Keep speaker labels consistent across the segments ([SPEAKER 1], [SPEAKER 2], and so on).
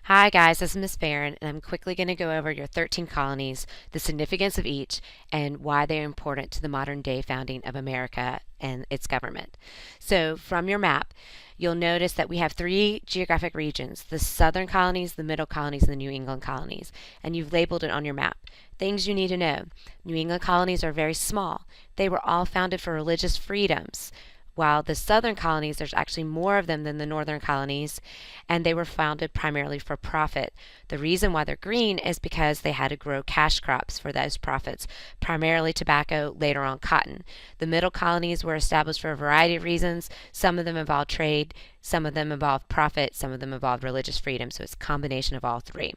[SPEAKER 1] Hi guys, this is Miss Barron, and I'm quickly going to go over your 13 colonies, the significance of each, and why they're important to the modern day founding of America and its government. So from your map, you'll notice that we have three geographic regions, the southern colonies, the middle colonies, and the New England colonies, and you've labeled it on your map. Things you need to know. New England colonies are very small. They were all founded for religious freedoms. While the southern colonies, there's actually more of them than the northern colonies, and they were founded primarily for profit. The reason why they're green is because they had to grow cash crops for those profits, primarily tobacco, later on cotton. The middle colonies were established for a variety of reasons. Some of them involved trade, some of them involved profit, some of them involved religious freedom, so it's a combination of all three.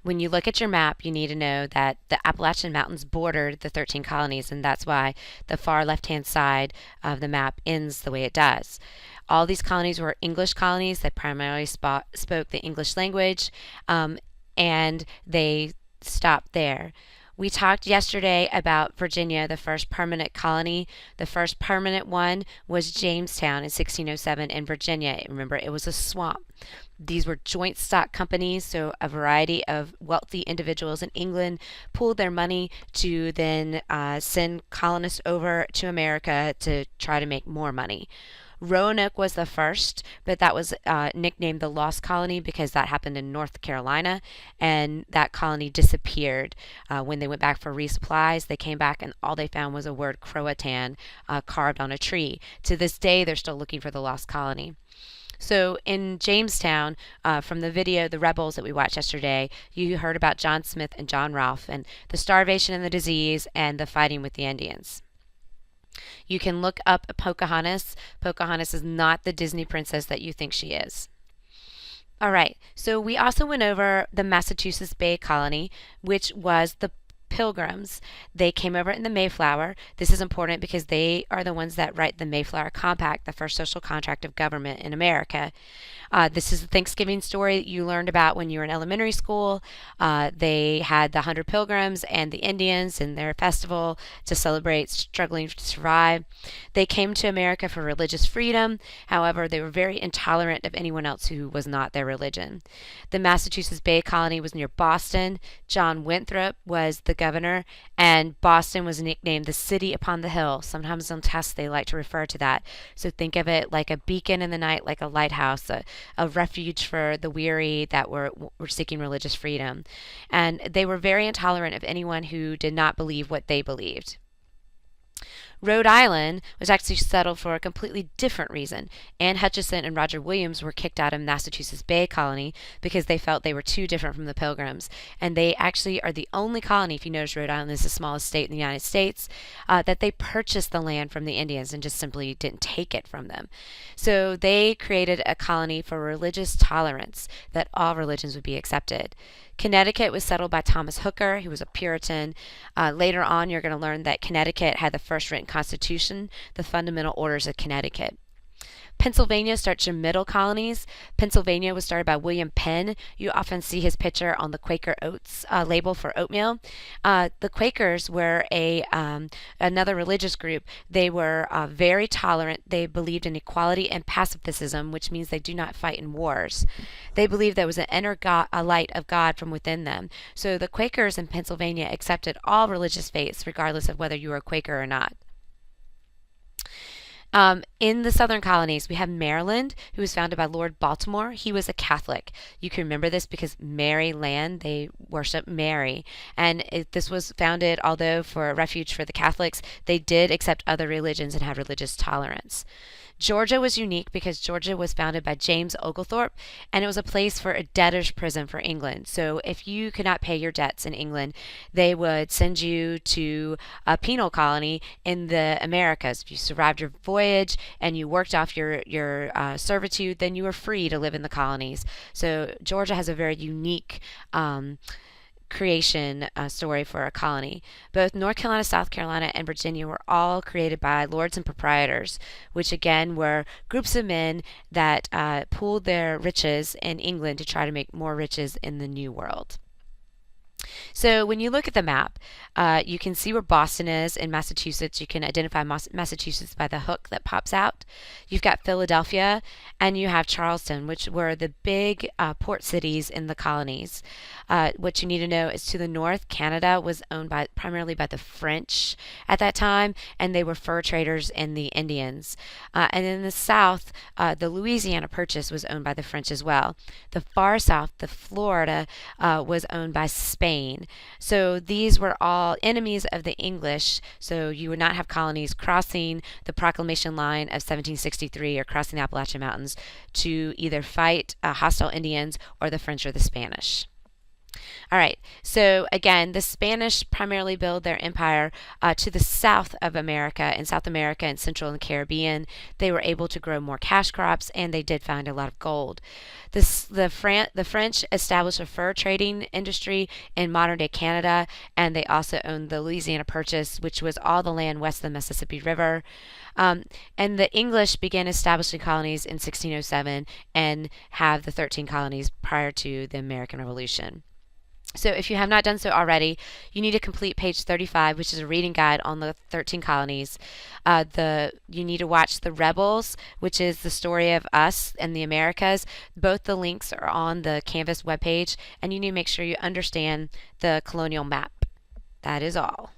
[SPEAKER 1] When you look at your map, you need to know that the Appalachian Mountains bordered the 13 colonies, and that's why the far left-hand side of the map ends the way it does. All these colonies were English colonies that primarily spoke the English language, and they stopped there. We talked yesterday about Virginia, the first permanent colony. The first permanent one was Jamestown in 1607 in Virginia. Remember, it was a swamp. These were joint stock companies, so a variety of wealthy individuals in England pooled their money to then send colonists over to America to try to make more money. Roanoke was the first, but that was nicknamed the Lost Colony because that happened in North Carolina, and that colony disappeared. When they went back for resupplies, they came back and all they found was a word Croatan carved on a tree. To this day, they're still looking for the Lost Colony. So in Jamestown, from the video, The Rebels, that we watched yesterday, you heard about John Smith and John Rolfe and the starvation and the disease and the fighting with the Indians. You can look up Pocahontas. Pocahontas is not the Disney princess that you think she is. All right, so we also went over the Massachusetts Bay Colony, which was the Pilgrims. They came over in the Mayflower. This is important because they are the ones that write the Mayflower Compact, the first social contract of government in America. This is the Thanksgiving story that you learned about when you were in elementary school. They had the 100 Pilgrims and the Indians in their festival to celebrate struggling to survive. They came to America for religious freedom. However, they were very intolerant of anyone else who was not their religion. The Massachusetts Bay Colony was near Boston. John Winthrop was the governor, and Boston was nicknamed the city upon the hill. Sometimes on tests they like to refer to that. So think of it like a beacon in the night, like a lighthouse, a refuge for the weary that were seeking religious freedom. And they were very intolerant of anyone who did not believe what they believed. Rhode Island was actually settled for a completely different reason. Anne Hutchinson and Roger Williams were kicked out of Massachusetts Bay Colony because they felt they were too different from the Pilgrims. And they actually are the only colony, if you notice Rhode Island is the smallest state in the United States, that they purchased the land from the Indians and just simply didn't take it from them. So they created a colony for religious tolerance, that all religions would be accepted. Connecticut was settled by Thomas Hooker, who was a Puritan. Later on, you're going to learn that Connecticut had the first written constitution, the Fundamental Orders of Connecticut. Pennsylvania starts your middle colonies. Pennsylvania was started by William Penn. You often see his picture on the Quaker Oats label for oatmeal. The Quakers were another religious group. They were very tolerant. They believed in equality and pacifism, which means they do not fight in wars. They believed there was an inner light of God from within them. So the Quakers in Pennsylvania accepted all religious faiths, regardless of whether you were a Quaker or not. In the southern colonies, we have Maryland, who was founded by Lord Baltimore. He was a Catholic. You can remember this because Maryland, they worship Mary. And this was founded, although for a refuge for the Catholics, they did accept other religions and have religious tolerance. Georgia was unique because Georgia was founded by James Oglethorpe, and it was a place for a debtor's prison for England. So if you could not pay your debts in England, they would send you to a penal colony in the Americas. If you survived your voyage and you worked off your servitude, then you were free to live in the colonies. So Georgia has a very unique creation story for a colony. Both North Carolina, South Carolina, and Virginia were all created by lords and proprietors, which again were groups of men that pooled their riches in England to try to make more riches in the New World. So when you look at the map, you can see where Boston is in Massachusetts. You can identify Massachusetts by the hook that pops out. You've got Philadelphia, and you have Charleston, which were the big port cities in the colonies. What you need to know is to the north, Canada was owned primarily by the French at that time, and they were fur traders and the Indians. And in the south, the Louisiana Purchase was owned by the French as well. The far south, the Florida, was owned by Spain. So these were all enemies of the English. So you would not have colonies crossing the Proclamation Line of 1763 or crossing the Appalachian Mountains to either fight hostile Indians or the French or the Spanish. All right, so again, the Spanish primarily built their empire to the south of America, in South America and Central and Caribbean. They were able to grow more cash crops, and they did find a lot of gold. The French established a fur trading industry in modern day Canada, and they also owned the Louisiana Purchase, which was all the land west of the Mississippi River. And the English began establishing colonies in 1607 and have the 13 colonies prior to the American Revolution. So if you have not done so already, you need to complete page 35, which is a reading guide on the 13 colonies. You need to watch The Rebels, which is the story of us and the Americas. Both the links are on the Canvas webpage, and you need to make sure you understand the colonial map. That is all.